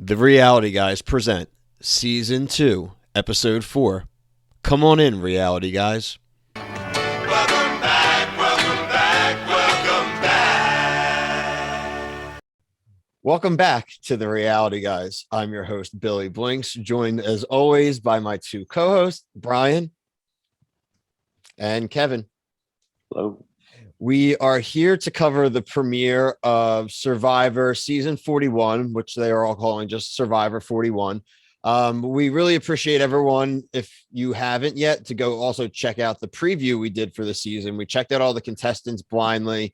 The Reality Guys present Season 2, Episode 4. Come on in, Reality Guys. Welcome back, welcome back, welcome back. Welcome back to The Reality Guys. I'm your host, Billy Blinks, joined as always by my two co-hosts, Brian and Kevin. Hello. We are here to cover the premiere of Survivor Season 41, which they are all calling just Survivor 41. We really appreciate everyone, if you haven't yet, to go also check out the preview we did for the season. We checked out all the contestants blindly,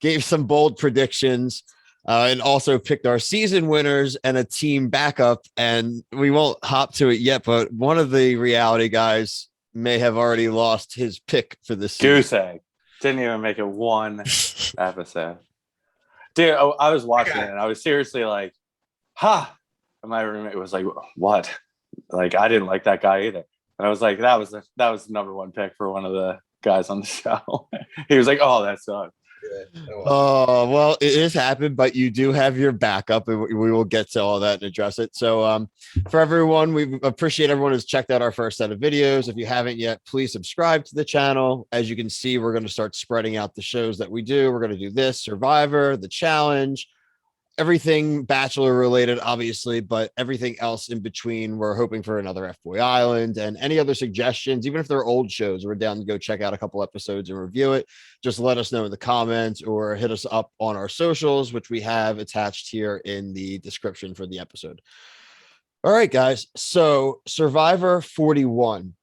gave some bold predictions, and also picked our season winners and a team backup. And we won't hop to it yet, but one of the Reality Guys may have already lost his pick for this season. Goose egg. Didn't even make it one episode. Dude, I was watching it and I was seriously like, ha! And my roommate was like, what? Like, I didn't like that guy either. And I was like, that was the number one pick for one of the guys on the show. He was like, oh, that sucks. Oh, well, it has happened, but you do have your backup, and we will get to all that and address it. So for everyone, we appreciate everyone who's checked out our first set of videos. If you haven't yet, please subscribe to the channel. As you can see, we're going to start spreading out the shows that we do. We're going to do this, Survivor, The Challenge, everything Bachelor related, obviously, but everything else in between. We're hoping for another F-Boy Island and any other suggestions, even if they're old shows, we're down to go check out a couple episodes and review it. Just let us know in the comments or hit us up on our socials, which we have attached here in the description for the episode. All right, guys. So Survivor 41.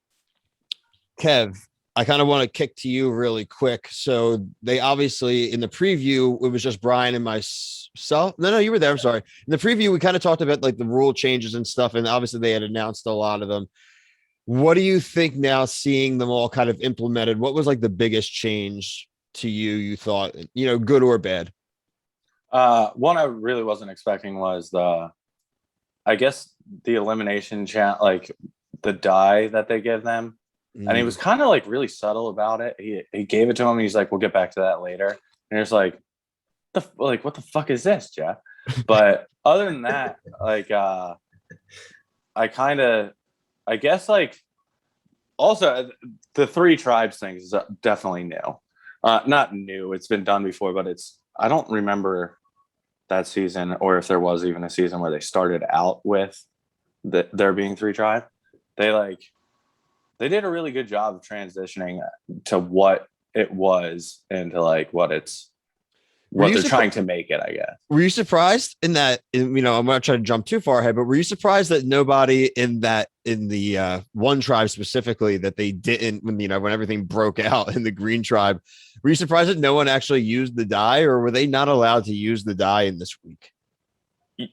Kev, I kind of want to kick to you really quick. So they obviously, in the preview, it was just Brian and myself. No, you were there. I'm sorry. In the preview, we kind of talked about like the rule changes and stuff. And obviously they had announced a lot of them. What do you think now, seeing them all kind of implemented? What was like the biggest change to you, you thought, good or bad? One I really wasn't expecting was the elimination chant, like the die that they give them. And he was kind of like really subtle about it. He gave it to him. And he's like, we'll get back to that later. And it's like, what the fuck is this, Jeff? But other than that, like, also the three tribes thing is definitely new. Not new. It's been done before, but I don't remember that season, or if there was even a season where they started out with there being three tribes. They did a really good job of transitioning to what it was into like what they're trying to make it, I guess. Were you surprised in that, I'm not trying to jump too far ahead, but were you surprised that nobody in the one tribe specifically, that they didn't, when everything broke out in the green tribe, were you surprised that no one actually used the die, or were they not allowed to use the die in this week?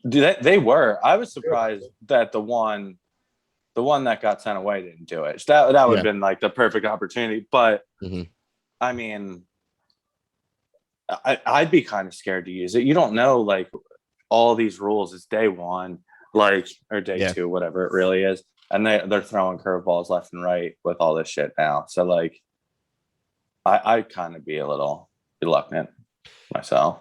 They were. I was surprised that the one that got sent away didn't do it. That would have been like the perfect opportunity. But I mean, I'd be kind of scared to use it. You don't know, like, all these rules. It's day one, like, or day two, whatever it really is. And they're throwing curveballs left and right with all this shit now. So like, I'd kind of be a little reluctant myself.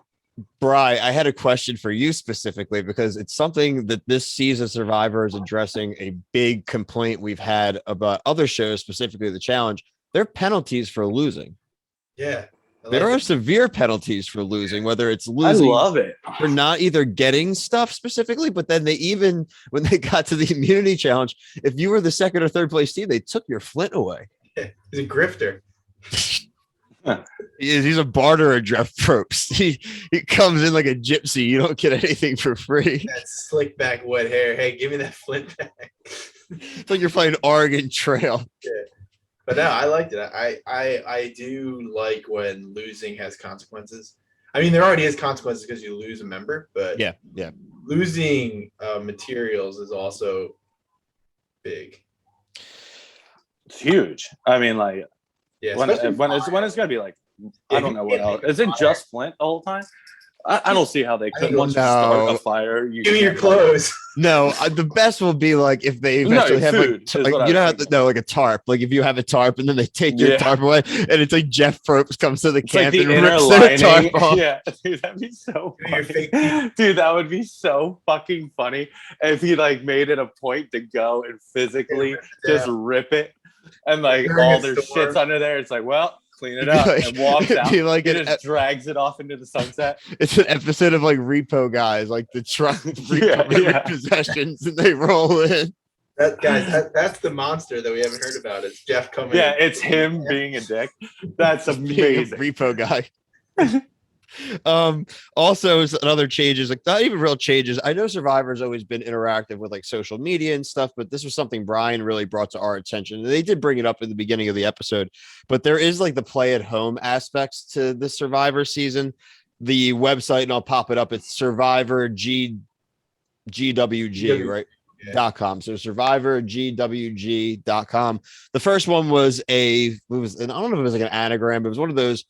Bri, I had a question for you specifically, because it's something that this season Survivor is addressing, a big complaint we've had about other shows, specifically The Challenge. There are penalties for losing. Yeah. There are severe penalties for losing, whether it's losing. I love it. For not either getting stuff specifically, but then when they got to the immunity challenge, if you were the second or third place team, they took your flint away. Yeah, he's a grifter. He's a barterer, Jeff Probst. He comes in like a gypsy. You don't get anything for free. That slick back wet hair. Hey, give me that flint back. It's like you're playing Oregon Trail. Yeah. But no, I liked it. I do like when losing has consequences. I mean, there already is consequences because you lose a member, but yeah, losing materials is also big. It's huge. I mean, like, yeah, when it's gonna be like, I don't know what else. Is it just flint the whole time? I don't see how they could once you start a fire. Give me your clothes. No, the best will be like if they No, eventually have food like, is like what I you was know how thinking. no like a tarp. Like if you have a tarp and then they take your Yeah. tarp away, and it's like Jeff Probst comes to the It's like camp the and inner rips their lining. tarp off. Yeah, dude, that'd be so Do your funny. fake teeth. Dude, that would be so fucking funny if he like made it a point to go and physically just rip it, and like During all a their storm. shit's under there. It's like, well, clean it It'd be up, like- and walks it'd out. be like He an just drags it off into the sunset. It's an episode of like Repo Guys, like the truck Yeah, yeah. repossessions, and they roll in. That's the monster that we haven't heard about. It's Jeff coming. Yeah, in. it's him being a dick. That's Just being a amazing. repo guy. Also another changes, like not even real changes. I know Survivor's always been interactive with like social media and stuff, but this was something Brian really brought to our attention. They did bring it up in the beginning of the episode, but there is like the play at home aspects to the Survivor season. The website, and I'll pop it up. It's Survivor GWG, right? Yeah. .com. So survivorgwg.com. The first one was and I don't know if it was like an anagram, but it was one of those.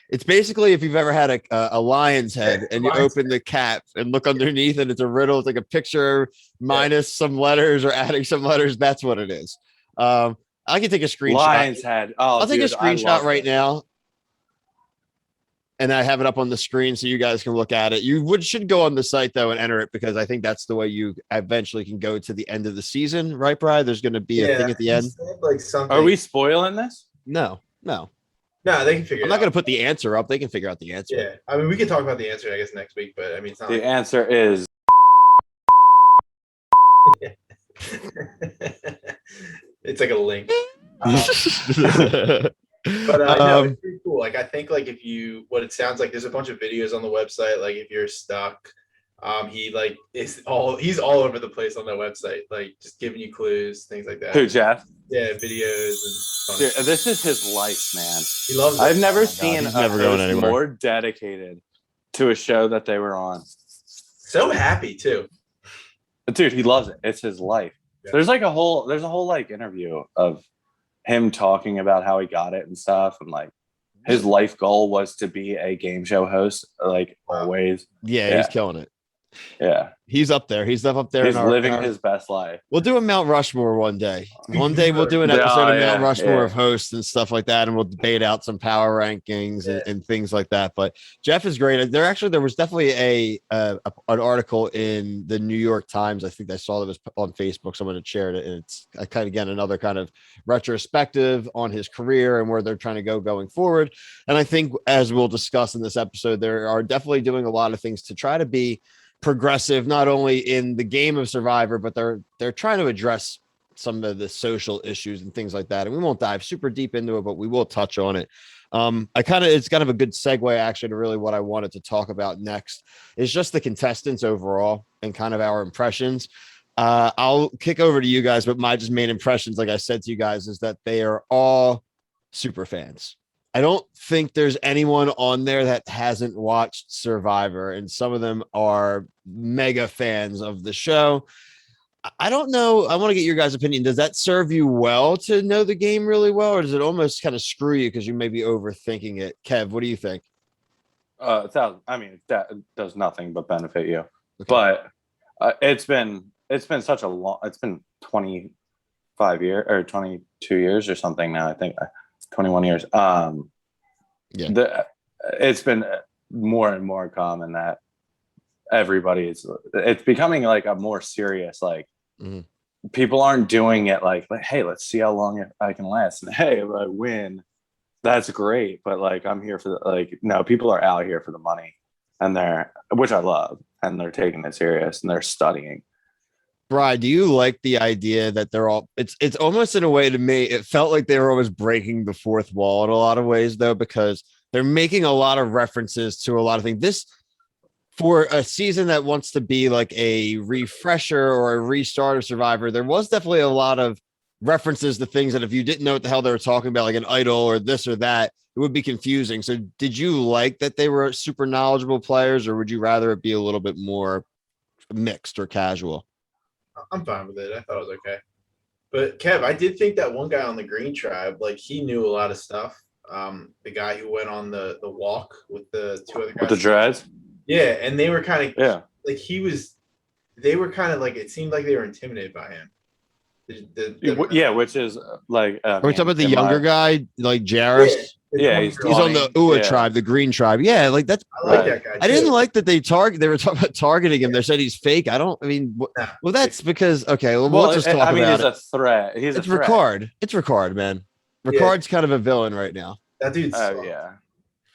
It's basically if you've ever had a lion's head and you open the cap and look underneath and it's a riddle. It's like a picture minus some letters or adding some letters. That's what it is. I can take a screenshot. Lion's head. Oh, I'll take a dude, I screenshot love right it. now. And I have it up on the screen so you guys can look at it. You should go on the site though and enter it, because I think that's the way you eventually can go to the end of the season, right, Brian? There's going to be a thing at the he end. said, like something. Are we spoiling this? No. No, they can figure. I'm it not out. going to put the answer up. They can figure out the answer. Yeah, I mean, we can talk about the answer, I guess, next week. But I mean, it's not. The answer is It's like a link. But no, it's pretty cool. Like I think like if you what it sounds like, there's a bunch of videos on the website. Like if you're stuck, he's all over the place on that website, like just giving you clues, things like that. who, Jeff? Yeah, videos and Dude, this is his life, man. he loves it. I've never God, seen he's a never going host anywhere. more dedicated to a show that they were on. So happy too. Dude, he loves it. It's his life. Yeah. There's a whole like interview of him talking about how he got it and stuff, and like his life goal was to be a game show host, like always. Yeah, Yeah. he's killing it. Yeah, He's up there. He's up there. he's in our, living in our- his best life. We'll do a Mount Rushmore one day. One day we'll do an Yeah, episode of yeah, Mount Rushmore yeah. of hosts and stuff like that, and we'll debate out some power rankings and things like that. But Jeff is great. There was definitely an article in the New York Times. I think I saw that was on Facebook. Someone had shared it, and it's another kind of retrospective on his career and where they're trying to go going forward. And I think, as we'll discuss in this episode, they are definitely doing a lot of things to try to be progressive, not only in the game of Survivor, but they're trying to address some of the social issues and things like that. And we won't dive super deep into it, but we will touch on it. It's kind of a good segue actually to really what I wanted to talk about next is just the contestants overall and kind of our impressions. I'll kick over to you guys, but my just main impressions, like I said to you guys, is that they are all super fans. I don't think there's anyone on there that hasn't watched Survivor, and some of them are mega fans of the show. I don't know. I want to get your guys' opinion. Does that serve you well to know the game really well, or does it almost kind of screw you because you may be overthinking it? Kev, what do you think? That does nothing but benefit you. Okay. But it's been such a long. It's been 25 years or 22 years or something now. I think 21 years. It's been more and more common that it's becoming like a more serious, like people aren't doing it like, hey, let's see how long I can last, and hey, if I win, that's great, but like I'm here for no, people are out here for the money, and which I love, and they're taking it serious and they're studying. Brian, do you like the idea that they're all it's almost in a way to me, it felt like they were always breaking the fourth wall in a lot of ways though, because they're making a lot of references to a lot of things. This for a season that wants to be like a refresher or a restart of Survivor, there was definitely a lot of references to things that if you didn't know what the hell they were talking about, like an idol or this or that, it would be confusing. So did you like that they were super knowledgeable players, or would you rather it be a little bit more mixed or casual? I'm fine with it. I thought it was okay. But Kev, I did think that one guy on the Green Tribe, like he knew a lot of stuff. The guy who went on the walk with the two other guys With the dreads? Yeah, and they were kind of Yeah. like he was they were kind of like, it seemed like they were intimidated by him. Yeah, which is like Are we talking about the younger guy, like Jarris? Yeah, he's He's on the 20, Ua yeah. tribe, the Green tribe. Yeah, like that's. I like Right. that guy. I didn't too. like that they were talking about targeting him. They said he's fake. I don't. I mean, Nah. well, that's because okay. Well, Well, let's just talk about he's it. a threat. He's It's a threat. Ricard. It's Ricard, man. Yeah. Ricard's kind of a villain right now. That dude's. Oh yeah.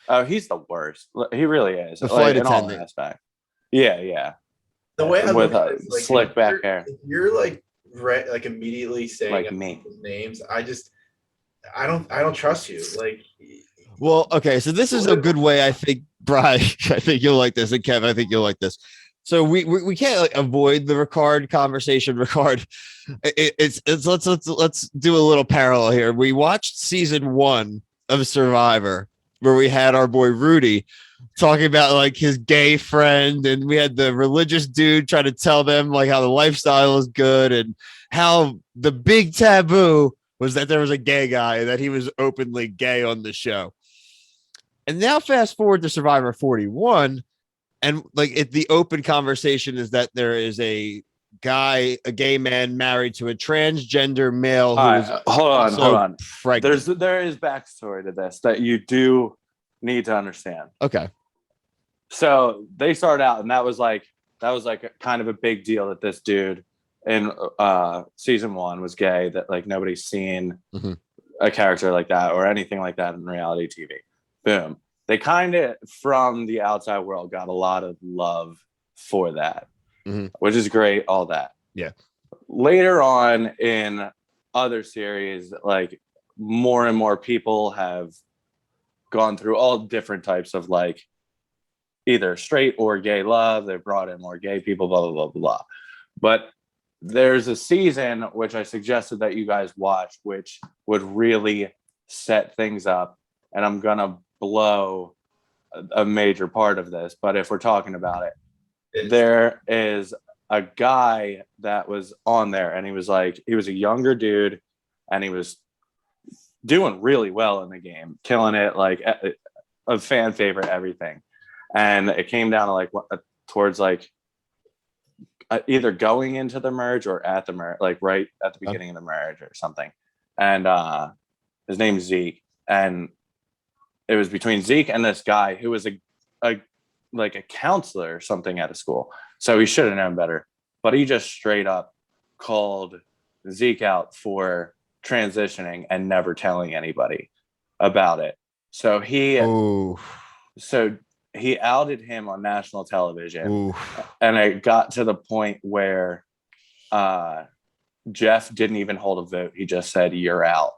Oh, he's the worst. He really is. The flight in all attendant. aspects. Yeah. The way I with look at it is, like, slick if back you're- hair. If you're like like immediately saying Like me. people's names, I don't trust you. Like, Well, okay, so this is a good way. I think, Brian. I think you'll like this, and Kev, I think you'll like this. So we can't like avoid the Ricard conversation. Ricard, it's let's do a little parallel here. We watched season 1 of Survivor, where we had our boy Rudy talking about like his gay friend, and we had the religious dude trying to tell them like how the lifestyle is good and how the big taboo was that there was a gay guy and that he was openly gay on the show. And now fast forward to Survivor 41, and like the open conversation is that there is a gay man married to a transgender male who is Hold on. pregnant. There is backstory to this that you do need to understand. Okay. So they started out, and that was like kind of a big deal that this dude in season 1 was gay. That like nobody's seen a character like that or anything like that in reality TV. Boom. They kind of from the outside world got a lot of love for that, which is great. All that. Yeah. Later on in other series, like more and more people have gone through all different types of like either straight or gay love. They've brought in more gay people, blah, blah, blah, blah. But there's a season which I suggested that you guys watch, which would really set things up. And I'm going to blow a major part of this. But if we're talking about it, there is a guy that was on there, and he was a younger dude, and he was doing really well in the game, killing it, like a fan favorite, everything. And it came down to like towards like either going into the merge or at the merge, like right at the beginning of the merge or something. And his name's Zeke, and it was between Zeke and this guy who was a counselor or something at a school. So he should have known better, but he just straight up called Zeke out for transitioning and never telling anybody about it. So he outed him on national television. And it got to the point where Jeff didn't even hold a vote. He just said, "You're out."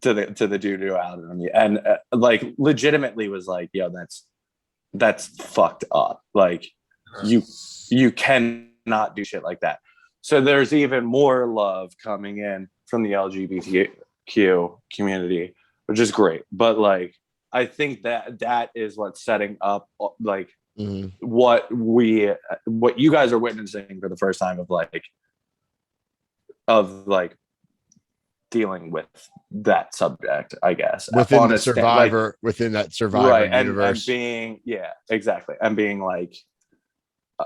To the dude who outed him, and like legitimately was like, "Yo, that's fucked up. Like you cannot do shit like that." So there's even more love coming in from the LGBTQ community, which is great. But like, I think that is what's setting up like what you guys are witnessing for the first time of like dealing with that subject, I guess, within the Survivor, within that Survivor right, universe, and being exactly, and being like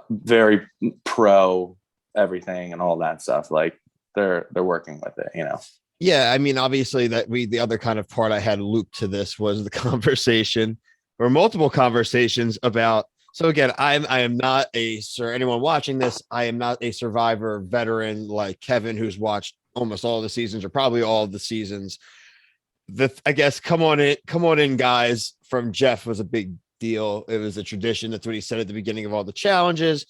very pro everything and all that stuff. Like they're working with it, you know. Yeah, I mean, obviously the other kind of part I had looped to this was the conversation or multiple conversations about. So again, I am not anyone watching this, I am not a Survivor veteran like Kevin, who's watched almost all the seasons or probably all of the seasons. I guess come on in, guys, from Jeff was a big deal. It was a tradition. That's what he said at the beginning of all the challenges.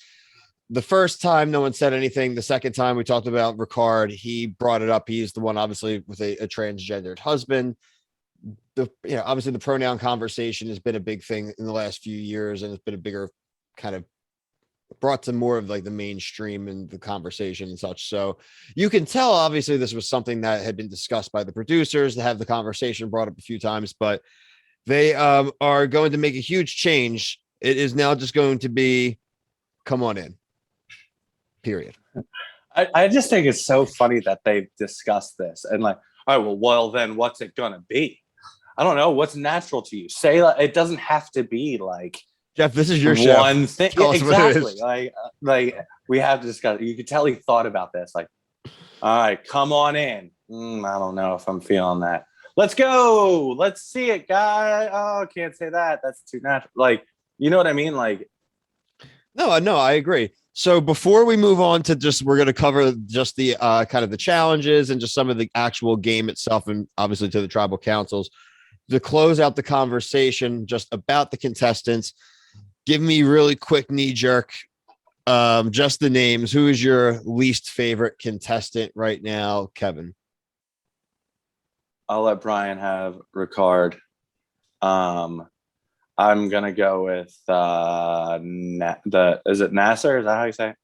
The first time no one said anything. The second time we talked about Ricard, he brought it up. He's the one obviously with a transgendered husband. Obviously the pronoun conversation has been a big thing in the last few years, and it's been a bigger kind of brought to more of like the mainstream and the conversation and such. So you can tell, obviously, this was something that had been discussed by the producers to have the conversation brought up a few times, but they are going to make a huge change. It is now just going to be, come on in, period. I just think it's so funny that they've discussed this and like, all right, well, then what's it going to be? I don't know. What's natural to you? Say it doesn't have to be like Jeff, this is your show. one thing. Tell Yeah, us what it exactly. is. Like we have to discuss. You could tell he thought about this. Like, all right, come on in. I don't know if I'm feeling that. Let's go. Let's see it, guy. Oh, can't say that. That's too natural. Like, you know what I mean? Like, No, I agree. So before we move on to we're going to cover just the kind of the challenges and just some of the actual game itself, and obviously to the tribal councils, to close out the conversation just about the contestants. Give me really quick knee jerk, just the names. Who is your least favorite contestant right now, Kevin? I'll let Brian have Ricard. I'm gonna go with is it Nasser? Is that how you say it?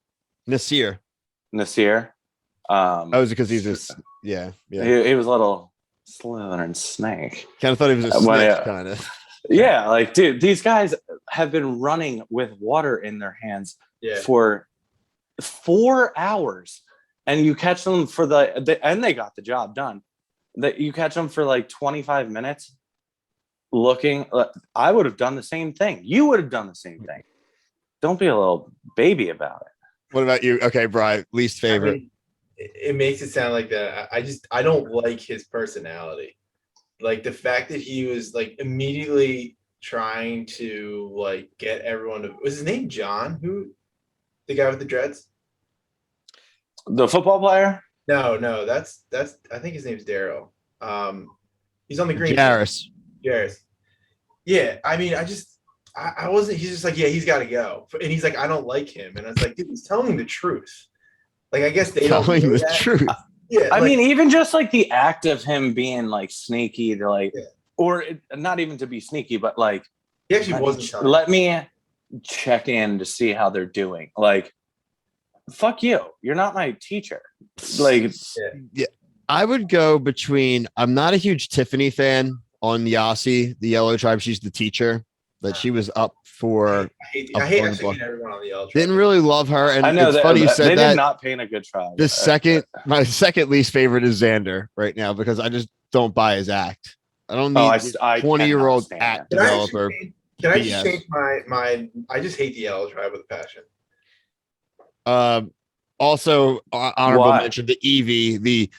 Nasir. Nasir. Oh, is it because he's just yeah. He was a little slithering snake. Kind of thought he was a snitch, kind of. Yeah, like dude, these guys have been running with water in their hands for 4 hours, and you catch them for and they got the job done. That you catch them for like 25 minutes. Looking, I would have done the same thing. You would have done the same thing. Don't be a little baby about it. What about you? Okay, Brian, least favorite. I mean, it makes it sound like that. I don't like his personality. Like the fact that he was like immediately trying to like get everyone to. Was his name John? Who? The guy with the dreads? The football player? No. That's. I think his name's Daryl. He's on the green. Jairus. Yeah, I mean, I wasn't. He's just like, yeah, he's got to go, and he's like, I don't like him, and I was like, dude, he's telling the truth. Like, I guess they telling don't know the that. truth. Yeah, I mean, even just like the act of him being like sneaky to like, or not even to be sneaky, but like, he actually wasn't. Let me check in to see how they're doing. Like, fuck you, you're not my teacher. Like, yeah, I would go between. I'm not a huge Tiffany fan. On Yasi, the Yellow Tribe, she's the teacher, but she was up for. I hate everyone on the Yellow Tribe. Didn't really love her, and I know it's funny you said they that. did not paint a good tribe. My second least favorite is Xander right now because I just don't buy his act. I don't need a 20-year-old act developer. Can I just change my? I just hate the Yellow Tribe with a passion. Also, honorable mention the Evie, the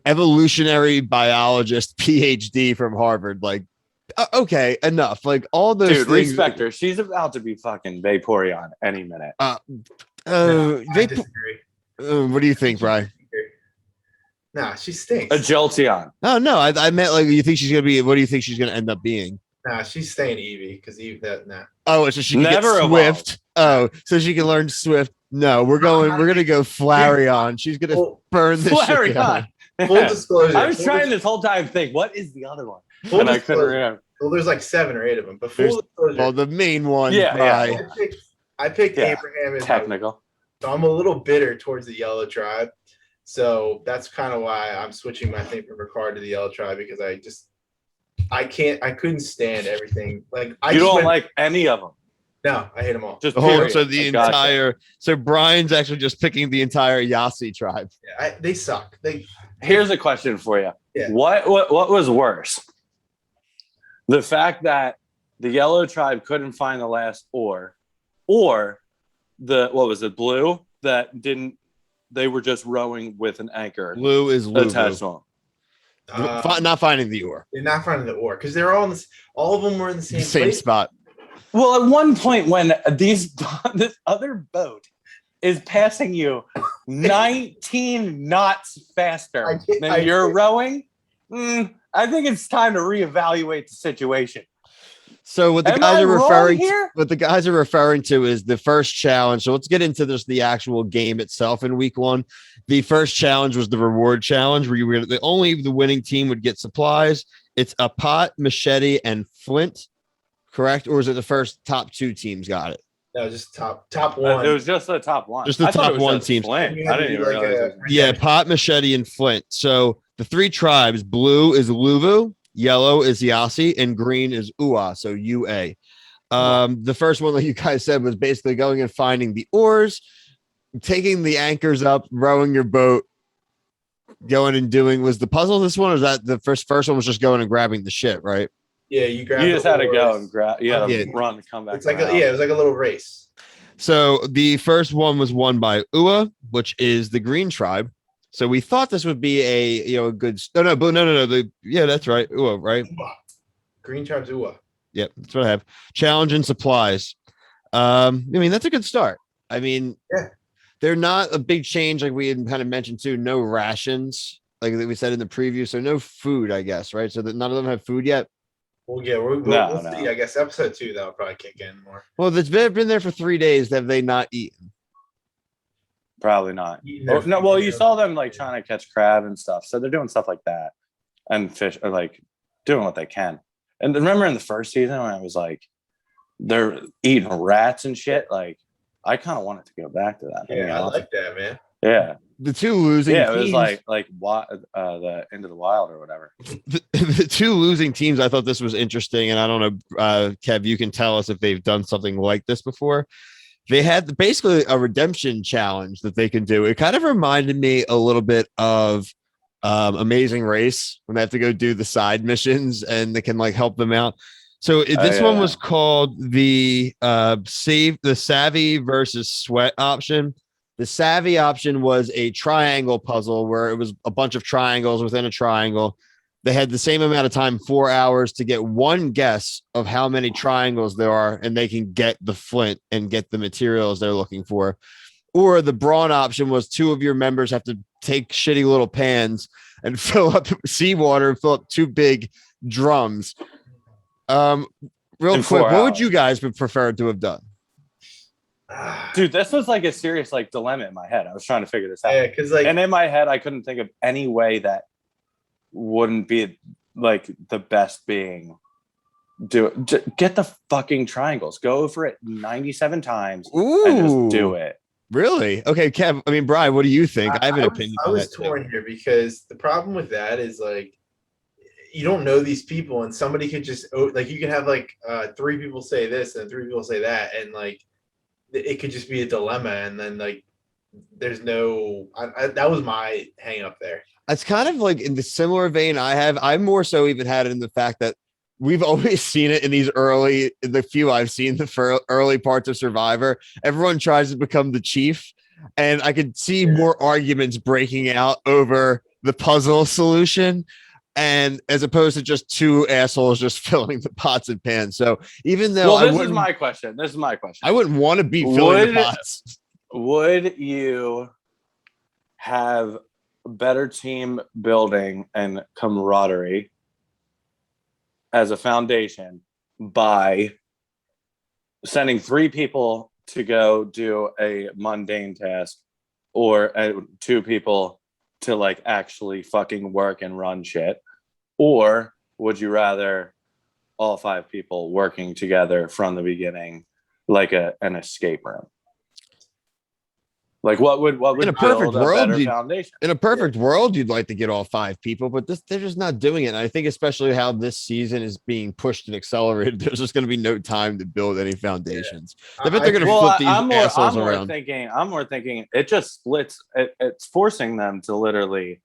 evolutionary biologist PhD from Harvard. Like, okay, enough. Like all those dude, things. Respect her. She's about to be fucking Vaporeon any minute. I disagree. What do you think, Brian? Nah, she stinks. A Jolteon. Oh no, I meant like you think she's gonna be. What do you think she's gonna end up being? Nah, she's staying Eevee because nah. Oh, so she can Never get Swift. Oh, so she can learn Swift. No, we're gonna go Flareon. She's gonna burn this shit down. Full disclosure. I was trying this whole time to think, what is the other one? And I couldn't remember. Well, there's like 7 or 8 of them. But full disclosure. Well, the main one. I picked Abraham as technical. So I'm a little bitter towards the Yellow Tribe. So that's kind of why I'm switching my thing from Ricard to the Yellow Tribe because I couldn't stand everything. Like you don't like any of them. No, I hate them all. Just so the entire. So Brian's actually just picking the entire Yasi tribe. Yeah, they suck. Here's a question for you. Yeah. What was worse? The fact that the Yellow Tribe couldn't find the last or the what was it, Blue that didn't? They were just rowing with an anchor. Blue is attached to them. Not finding the oar. They're not finding the oar because they're all in this. All of them were in the same spot. Well, at one point when this other boat is passing you 19 knots faster than you're rowing, I think it's time to reevaluate the situation. So what the guys are referring to is the first challenge. So let's get into the actual game itself in week 1. The first challenge was the reward challenge where the winning team would get supplies. It's a pot, machete, and flint. Correct, or is it the first top 2 teams got it? No, just top 1. It was just the top 1. Just the top 1 teams. I didn't even realize. Yeah, pot, machete, and flint. So the 3 tribes: blue is Luvu, yellow is Yasi, and green is Ua. So UA. The first one that you guys said was basically going and finding the oars, taking the anchors up, rowing your boat, going and doing. Was the puzzle this one? Or was that the first one was just going and grabbing the shit, right? Yeah, you grab. You just the had to go oars. and grab. You had to Yeah. run and come back. It's like around. it was like a little race. So the first one was won by Ua, which is the Green Tribe. So we thought this would be a good. No. That's right. Ua, right? Green Tribes Ua. Yep, that's what I have. Challenge and supplies. I mean, that's a good start. I mean, Yeah. they're not a big change, like we had kind of mentioned too. No rations, like we said in the preview. So no food, I guess, right? So that none of them have food yet. Well, yeah, we'll No. see. I guess episode 2 that'll probably kick in more. Well, it's been there for 3 days. Have they not eaten? Probably not. Eating their No, food, well, you you know? saw them like trying to catch crab and stuff. So they're doing stuff like that, and fish are like doing what they can. And remember in the first season when I was like, they're eating rats and shit. Like, I kind of wanted to go back to that. Yeah, I like that, man. Yeah, The two losing yeah. It teams, was like the Into the Wild or whatever. the two losing teams. I thought this was interesting, and I don't know, Kev, you can tell us if they've done something like this before. They had basically a redemption challenge that they can do. It kind of reminded me a little bit of Amazing Race when they have to go do the side missions and they can like help them out. So this one was called the Savvy versus Sweat option. The Savvy option was a triangle puzzle where it was a bunch of triangles within a triangle. They had the same amount of time, 4 hours, to get one guess of how many triangles there are, and they can get the flint and get the materials they're looking for. Or the Brawn option was 2 of your members have to take shitty little pans and fill up seawater and fill up 2 big drums. Real In quick, 4 what would hours. you guys prefer to have done? Dude, this was like a serious like dilemma in my head. I was trying to figure this out. Yeah, because like And in my head, I couldn't think of any way that wouldn't be like the best being get the fucking triangles. Go over it 97 times and just do it. Really? Okay, Kev. I mean, Brian, what do you think? I have an opinion. I on was that too. torn here because the problem with that is like you don't know these people, and somebody could just like you can have like 3 people say this and 3 people say that, and like it could just be a dilemma, and then like there's no. That was my hang up there. It's kind of like in the similar vein I more so even had it in the fact that we've always seen it in the few I've seen the early parts of Survivor. Everyone tries to become the chief, and I could see more arguments breaking out over the puzzle solution, and as opposed to just 2 assholes just filling the pots and pans. So even though This is my question. I wouldn't want to be filling the pots. Would you have better team building and camaraderie as a foundation by sending 3 people to go do a mundane task, or 2 people to like actually fucking work and run shit? Or would you rather all 5 people working together from the beginning, like an escape room? Like what would In a perfect world, foundation? In a perfect world, you'd like to get all 5 people, but they're just not doing it. And I think especially how this season is being pushed and accelerated, there's just going to be no time to build any foundations. I bet they're going to flip these assholes around. I'm more thinking it just splits. It's forcing them to literally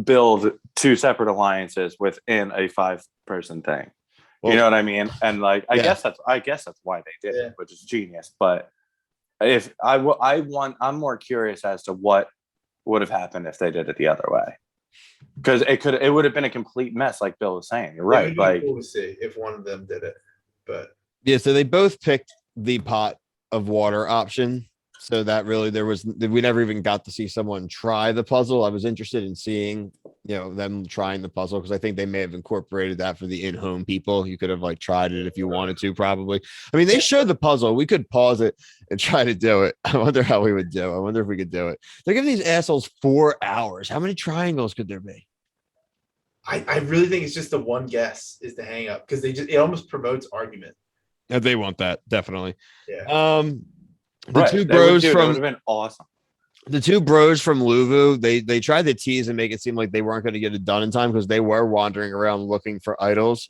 build 2 separate alliances within a 5-person thing. Well, you know what I mean? And like, I yeah. guess that's why they did it, which is genius. But if I'm more curious as to what would have happened if they did it the other way, because it would have been a complete mess, like Bill was saying. You're right. Like, cool to see if one of them did it, but yeah. So they both picked the pot of water option. So that really we never even got to see someone try the puzzle. I was interested in seeing, them trying the puzzle, because I think they may have incorporated that for the in-home people. You could have like tried it if you wanted to, probably. I mean, they showed the puzzle. We could pause it and try to do it. I wonder how we would do. I wonder if we could do it. They're giving these assholes 4 hours. How many triangles could there be? I really think it's just the one guess is the hang up, because it almost promotes argument. Yeah, they want that, definitely. Yeah. The 2 bros that from would have been awesome. The 2 bros from Luvu, they tried to tease and make it seem like they weren't going to get it done in time because they were wandering around looking for idols.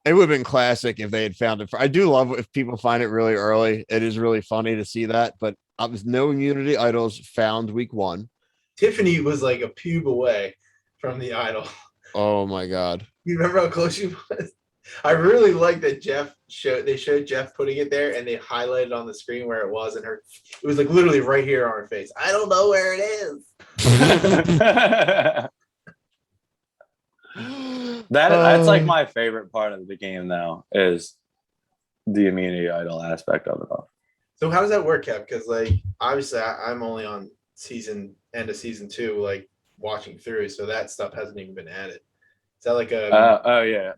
It would have been classic if they had found it. I do love if people find it really early. It is really funny to see that. But I was no immunity idols found week 1. Tiffany was like a pube away from the idol. Oh my God. You remember how close she was? I really like that they showed Jeff putting it there and they highlighted on the screen where it was, and it was like literally right here on her face. I don't know where it is. That's like my favorite part of the game though, is the immunity idol aspect of it all. So how does that work, Kev? Because like obviously I'm only on end of season 2, like watching through, so that stuff hasn't even been added. Is that like a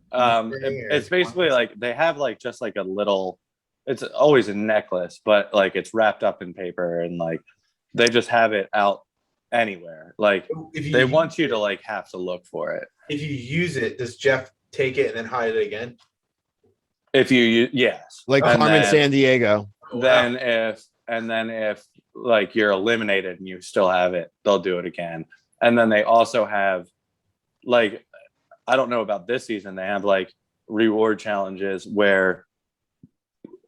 It's basically like they have like just like a little, it's always a necklace, but like it's wrapped up in paper, and like they just have it out anywhere. Like they want you to like have to look for it. If you use it, does Jeff take it and then hide it again? If you yes, like and Carmen then- Sandiego. then if like you're eliminated and you still have it, they'll do it again. And then they also have like, I don't know about this season, they have like reward challenges where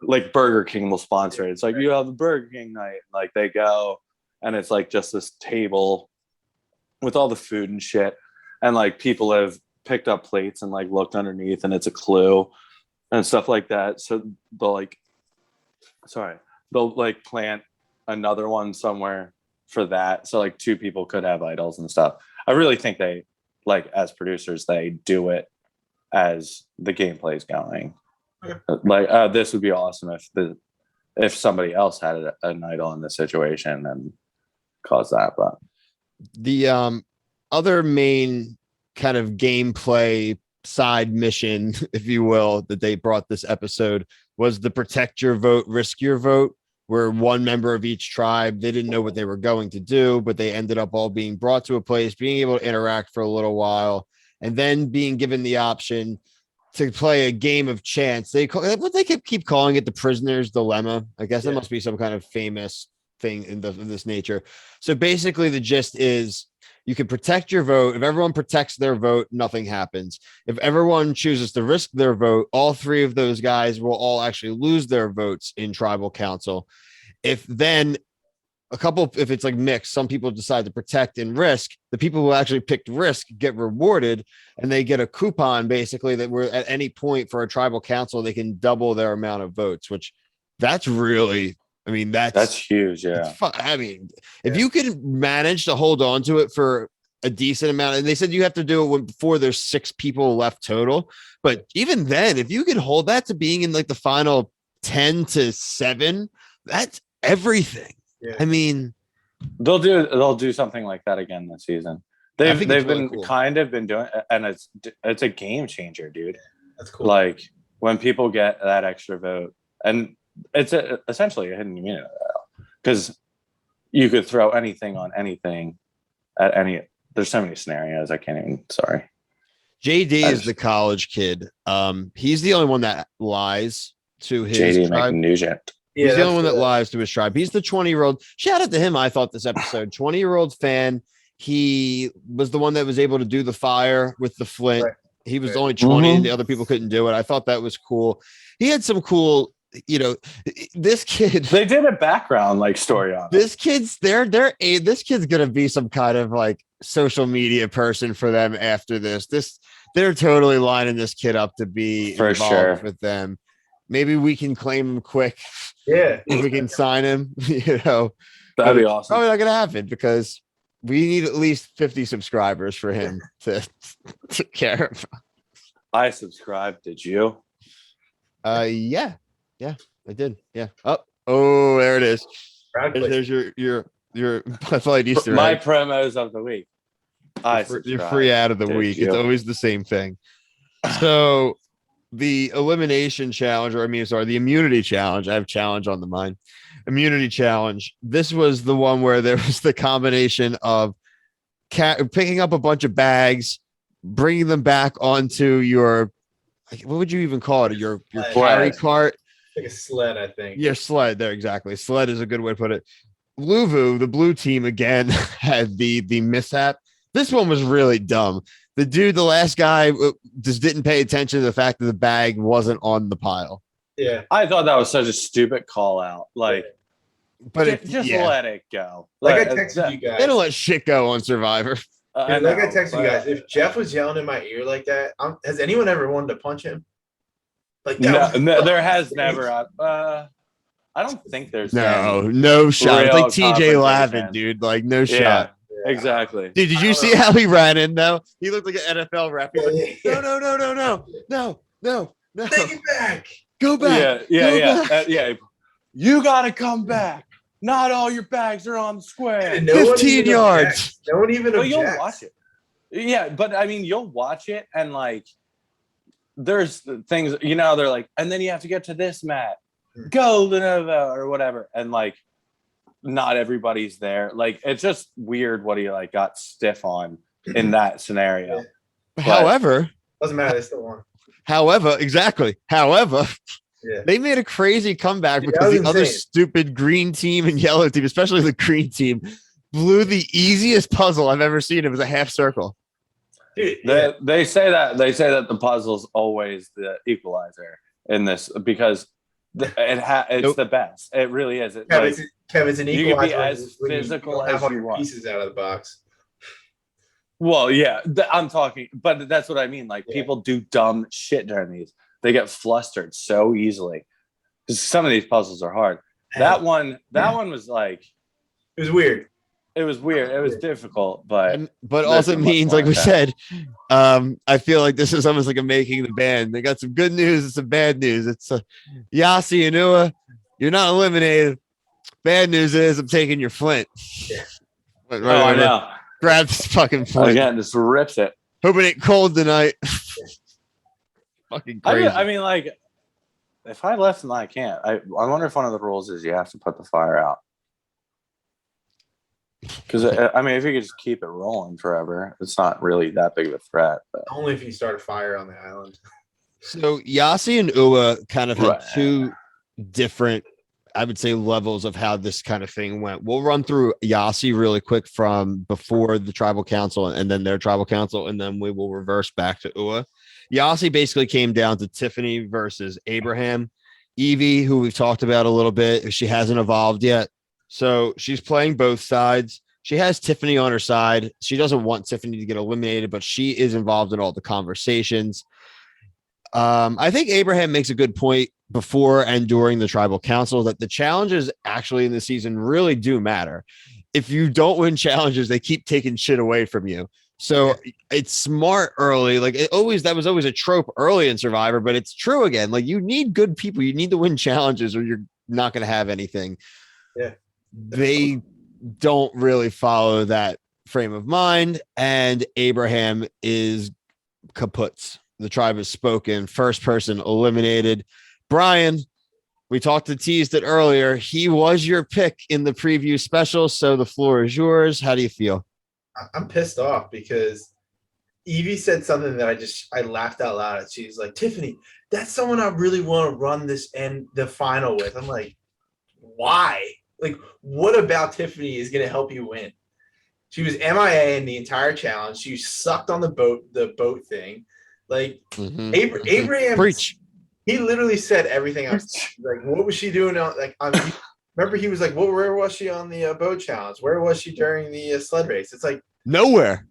like Burger King will sponsor it. It's like you have a Burger King night, like they go and it's like just this table with all the food and shit, and like people have picked up plates and like looked underneath and it's a clue and stuff like that. So they'll like plant another one somewhere for that, so like 2 people could have idols and stuff. I really think they, like as producers, they do it as the gameplay is going. Okay. Like this would be awesome if somebody else had an idol in this situation and caused that. But The other main kind of gameplay side mission, if you will, that they brought this episode was the protect your vote, risk your vote, where one member of each tribe, they didn't know what they were going to do, but they ended up all being brought to a place, being able to interact for a little while, and then being given the option to play a game of chance. They keep calling it the prisoner's dilemma. I guess it must be some kind of famous thing in this nature. So basically the gist is you can protect your vote. If everyone protects their vote, nothing happens. If everyone chooses to risk their vote, all 3 of those guys will all actually lose their votes in tribal council. If it's like mixed, some people decide to protect and risk. The people who actually picked risk get rewarded, and they get a coupon basically that we're at any point for a tribal council, they can double their amount of votes, which that's really, I mean, that's huge. Yeah. I mean, if you can manage to hold on to it for a decent amount, and they said you have to do it before there's 6 people left total. But even then, if you can hold that to being in like the final 10 to 7, that's everything. Yeah. I mean, they'll do something like that again this season. They've been cool. Kind of been doing, and it's a game changer, dude. That's cool. Like when people get that extra vote, and it's essentially a hidden immunity because you could throw anything on anything at any. There's so many scenarios I can't even. Sorry. JD is the college kid. He's the only one that lies to his JD tribe. Nugent. He's the only one that lies to his tribe. He's the 20-year-old. Shout out to him. I thought this episode 20-year-old fan. He was the one that was able to do the fire with the flint. Right. He was only 20 and the other people couldn't do it. I thought that was cool. He had some cool, this kid. They did a background like story on this kid's this kid's gonna be some kind of like social media person for them after this. They're totally lining this kid up to be for involved with them. Maybe we can claim him quick. Yeah, if we can sign him, that'd be awesome. Probably not gonna happen because we need at least 50 subscribers for him to care about. I subscribed. Did you? Yeah, I did. Yeah. Oh, there it is. There's your Buffalo Easter egg. My promos of the week. You're free out of the week. It's always the same thing. So the elimination challenge, the immunity challenge. I have challenge on the mind. Immunity challenge. This was the one where there was the combination of picking up a bunch of bags, bringing them back onto your, what would you even call it? Your carry cart. Like a sled, I think. Yeah, sled. There, exactly. Sled is a good way to put it. Luvu, the blue team, again had the mishap. This one was really dumb. The last guy just didn't pay attention to the fact that the bag wasn't on the pile. Yeah, I thought that was such a stupid call out. Like, but just let it go. Like I texted you guys. They don't let shit go on Survivor. Like I texted you guys. If Jeff was yelling in my ear like that, has anyone ever wanted to punch him? Like that No, was there has never. I don't think there's no shot. It's real like TJ Lavin, confrontation. dude. Like no Yeah, shot. exactly. Dude, did I you don't see know. how he ran in though? He looked like an NFL rep. He's like, Yeah. no. Take it back. Go back. Go back. Yeah. You gotta come back. Not all your bags are on the square. And no one 15 even yards. objects. No one even But objects. you'll watch it. Yeah, but I mean, you'll watch it and like, there's things, you know, they're like, and then you have to get to this mat, go Lenovo or whatever, and like, not everybody's there. Like, it's just weird what he like got stiff on in that scenario. Yeah. However, Doesn't matter. They still won. exactly. Yeah. They made a crazy comeback Dude, because that the was other insane. stupid green team and yellow team, especially the green team, blew the easiest puzzle I've ever seen. It was a half circle. Dude, yeah. They say that the puzzle's always the equalizer in this because it's Nope. the best. It really is. It, Kev, it's an you can be equalizer as when physical don't have as all you your want. pieces out of the box. Well, yeah, I'm talking, but that's what I mean. Like, Yeah. people do dumb shit during these. They get flustered so easily because some of these puzzles are hard. That one was like, It was weird. it was weird. It was difficult, but But there's also so much means, more like we intense. said, I feel like this is almost like a making the band. They got some good news and some bad news. It's Yasi and Ua, you're not eliminated. Bad news is I'm taking your flint. Yeah. Right, Oh, I right. know. Grab this fucking flint. Again, just rips it. Hope it ain't cold tonight. Fucking crazy. I mean, like, if I left and I can't, I wonder if one of the rules is you have to put the fire out. Because I mean, if you could just keep it rolling forever, it's not really that big of a threat. But Only if you start a fire on the island. So Yasi and Ua kind of had Right. two different, I would say, levels of how this kind of thing went. We'll run through Yasi really quick from before the tribal council and then their tribal council, and then we will reverse back to Ua. Yasi basically came down to Tiffany versus Abraham. Evie, who we've talked about a little bit, she hasn't evolved yet. So she's playing both sides. She has Tiffany on her side. She doesn't want Tiffany to get eliminated, but she is involved in all the conversations. I think Abraham makes a good point before and during the tribal council that the challenges actually in the season really do matter. If you don't win challenges, they keep taking shit away from you. So it's smart early. Like that was always a trope early in Survivor, but it's true again. Like you need good people. You need to win challenges or you're not going to have anything. Yeah. They don't really follow that frame of mind. And Abraham is kaput. The tribe has spoken. First person eliminated. Brian, we teased it earlier. He was your pick in the preview special. So the floor is yours. How do you feel? I'm pissed off because Evie said something that I laughed out loud at. She's like, Tiffany, that's someone I really want to run this and the final with. I'm like, why? Like, what about Tiffany is going to help you win? She was MIA in the entire challenge. She sucked on the boat thing. Like, Abraham, Preach. he literally said everything. I was like, what was she doing? Remember, he was like, where was she on the boat challenge? Where was she during the sled race? It's like Nowhere.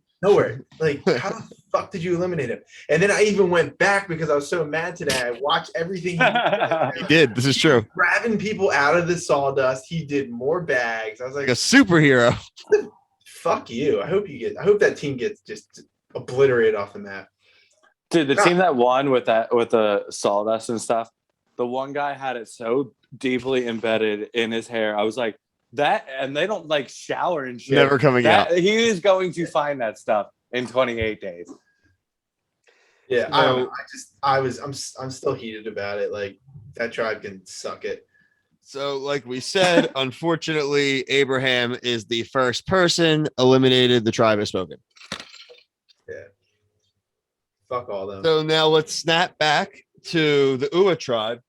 Like, how the fuck did you eliminate him? And then I even went back because I was so mad today. I watched everything He did. This is true. grabbing people out of the sawdust. He did more bags. I was Like like, a superhero. fuck you. I hope that team gets just obliterated off the map. Dude, the team that won with the sawdust and stuff, the one guy had it so deeply embedded in his hair. I was like, that, and they don't like shower and shit. Never coming out. He is going to find that stuff in 28 days. Yeah, I don't know. I'm still heated about it. Like, that tribe can suck it. So, like we said, unfortunately, Abraham is the first person eliminated. The tribe has spoken. Yeah. Fuck all them. So now let's snap back to the Ua tribe.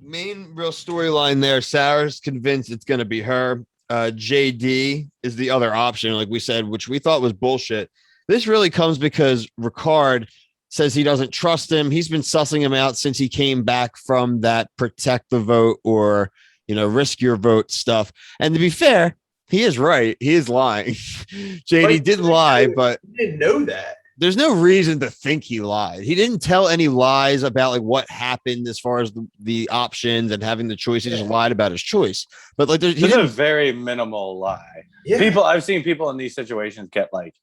Main real storyline there. Sarah's convinced it's going to be her. JD is the other option, like we said, which we thought was bullshit. This really comes because Ricard says he doesn't trust him. He's been sussing him out since he came back from that protect the vote or, risk your vote stuff. And to be fair, he is right. He is lying. JD did lie, but he didn't know that. there's no reason to think he lied. He didn't tell any lies about like what happened as far as the options and having the choice. He just lied about his choice. But like, he It's a didn't. very minimal lie. Yeah. I've seen people in these situations get like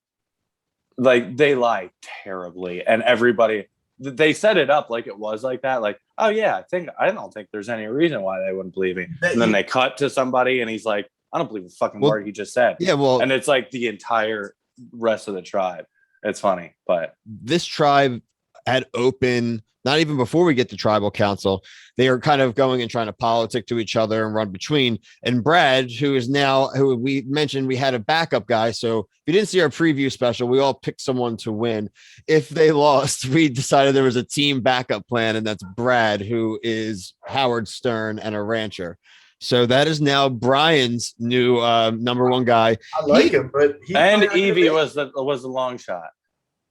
they lie terribly, and everybody they set it up like it was like that. Like, oh yeah, I don't think there's any reason why they wouldn't believe me. And then they cut to somebody, and he's like, I don't believe a fucking word he just said. Yeah, well, and it's like the entire rest of the tribe. It's funny, but this tribe had open, not even before we get to tribal council, they are kind of going and trying to politic to each other and run between. And Brad, who we mentioned, we had a backup guy. So if you didn't see our preview special, we all picked someone to win. If they lost, we decided there was a team backup plan, and that's Brad, who is Howard Stern and a rancher. So that is now Brian's new number one guy. I like him, but Evie was the long shot.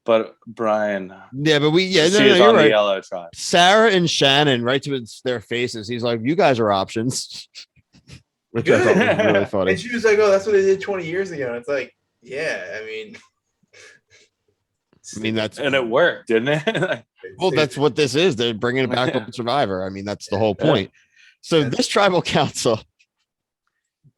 But Brian, yeah, but she's you're on right. the yellow tribe. Sarah and Shannon, right to their faces. He's like, "You guys are options," which I thought was really funny. And she was like, "Oh, that's what they did 20 years ago." And it's like, yeah, I mean, that's and it worked, didn't it? well, that's what this is. They're bringing it back up to Survivor. I mean, that's the whole point. So this tribal council,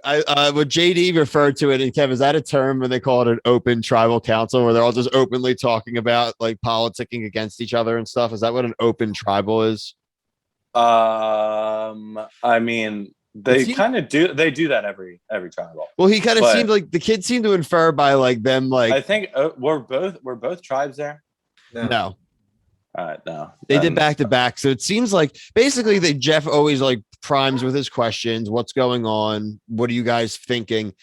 what JD referred to it, and Kev, is that a term when they call it an open tribal council, where they're all just openly talking about like politicking against each other and stuff? Is that what an open tribal is? I mean, they kind of do. They do that every tribal. Well, he kind of seemed like the kids seemed to infer by like them, like I think we're both tribes there. No. No, they did back to back. So it seems like basically Jeff always like primes with his questions. What's going on? What are you guys thinking?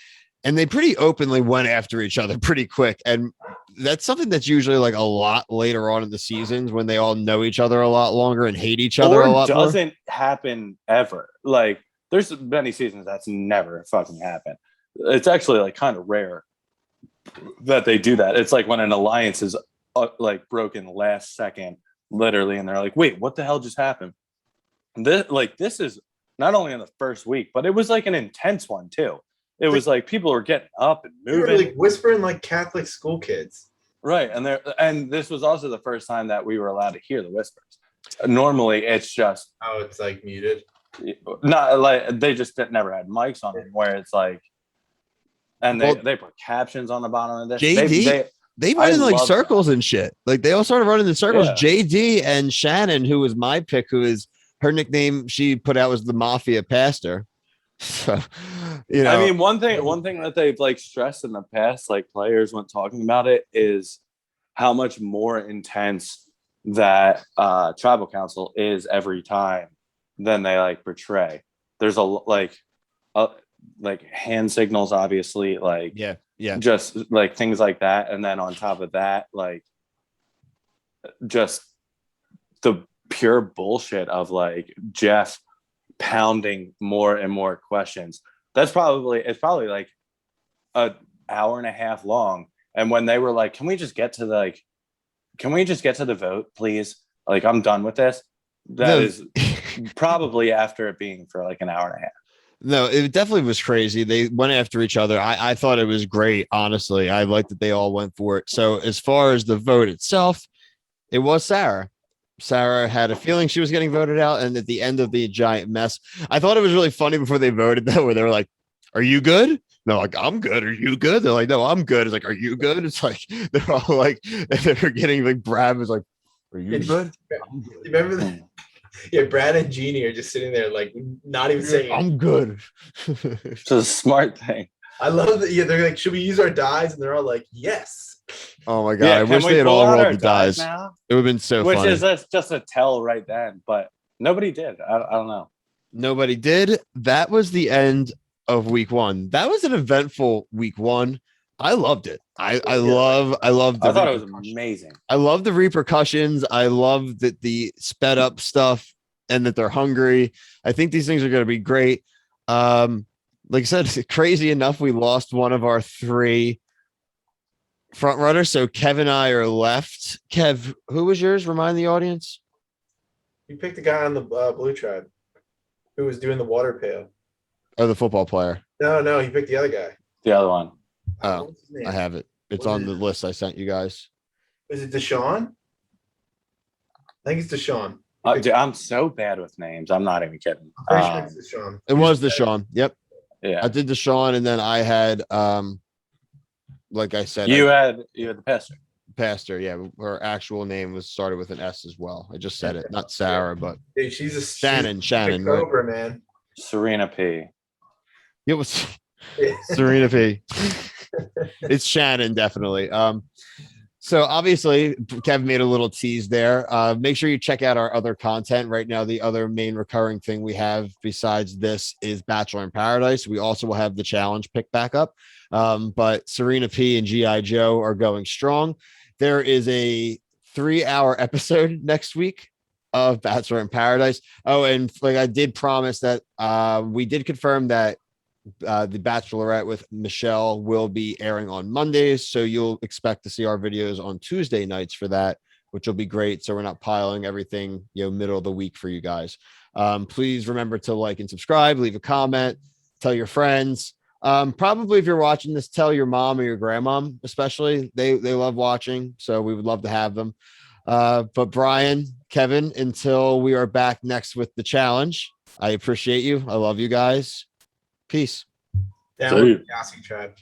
And they pretty openly went after each other pretty quick. And that's something that's usually like a lot later on in the seasons when they all know each other a lot longer and hate each other a lot more. Doesn't happen ever. Like there's many seasons that's never fucking happened. It's actually like kind of rare that they do that. It's like when an alliance is like broken last second, literally, and they're like, wait, what the hell just happened? This is not only in the first week, but it was like an intense one too. It was like people were getting up and moving, they were like whispering like Catholic school kids, right? And this was also the first time that we were allowed to hear the whispers. Normally it's just it's like muted, not like they just never had mics on it, where it's like, and they put captions on the bottom of this. They run in like circles and shit. Like they all started running in circles. Yeah. JD and Shannon, who was my pick, who is her nickname she put out was the Mafia Pastor. So, I mean, one thing that they've like stressed in the past, like players when talking about it, is how much more intense that tribal council is every time than they like portray. There's like hand signals, obviously, like just like things like that, and then on top of that, like just the pure bullshit of like Jeff pounding more and more questions. It's probably like an hour and a half long, and when they were like, can we just get to the vote, please? Like, I'm done with this. That is probably after it being for like an hour and a half. No, it definitely was crazy. They went after each other. I thought it was great. Honestly, I liked that they all went for it. So as far as the vote itself, it was Sarah. Sarah had a feeling she was getting voted out. And at the end of the giant mess, I thought it was really funny before they voted though, where they were like, are you good? No, like, I'm good. Are you good? They're like, no, I'm good. It's like, are you good? It's like, they're all like, they're getting like, Brad was like, are you good? Remember that? Yeah, Brad and Jeannie are just sitting there, like, not even saying, I'm good. It's a smart thing. I love that. Yeah, they're like, should we use our dies? And they're all like, yes. Oh my God. I wish they had all rolled the dice. Now? It would have been so funny. Which is just a tell right then, but nobody did. I don't know. Nobody did. That was the end of week one. That was an eventful week one. I loved it. I thought it was amazing. I love the repercussions. I love that the sped up stuff and that they're hungry. I think these things are going to be great. Like I said, crazy enough, we lost one of our three front runners. So Kev and I are left. Kev, who was yours? Remind the audience. You picked the guy on the Blue Tribe who was doing the water pail. Oh, the football player. No, he picked the other guy. The other one. Oh, I have it. It's on the list I sent you guys. Is it Deshaun? I think it's Deshaun. Dude, I'm so bad with names. I'm not even kidding. I'm pretty sure it's Deshaun. It was Deshaun. Yep. Yeah. I did Deshaun, and then I had like I said, You had the pastor. Pastor. Yeah, her actual name was started with an S as well. I just said it, not Sarah, but Dude, she's a Shannon. she's Shannon, a right? Cobra, man. Serena P. It was Serena P. It's Shannon, definitely. So obviously, Kevin made a little tease there. Make sure you check out our other content. Right now, the other main recurring thing we have besides this is Bachelor in Paradise. We also will have the challenge pick back up. But Serena P and G.I. Joe are going strong. There is a 3-hour episode next week of Bachelor in Paradise. Oh, and like I did promise that we did confirm that the Bachelorette with Michelle will be airing on Mondays, so you'll expect to see our videos on Tuesday nights for that, which will be great. So we're not piling everything, middle of the week for you guys. Please remember to like and subscribe, leave a comment, tell your friends. Probably if you're watching this, tell your mom or your grandmom, especially. They love watching, so we would love to have them. But Brian, Kevin, until we are back next with the challenge, I appreciate you. I love you guys. Peace. Down with the Yossi tribe.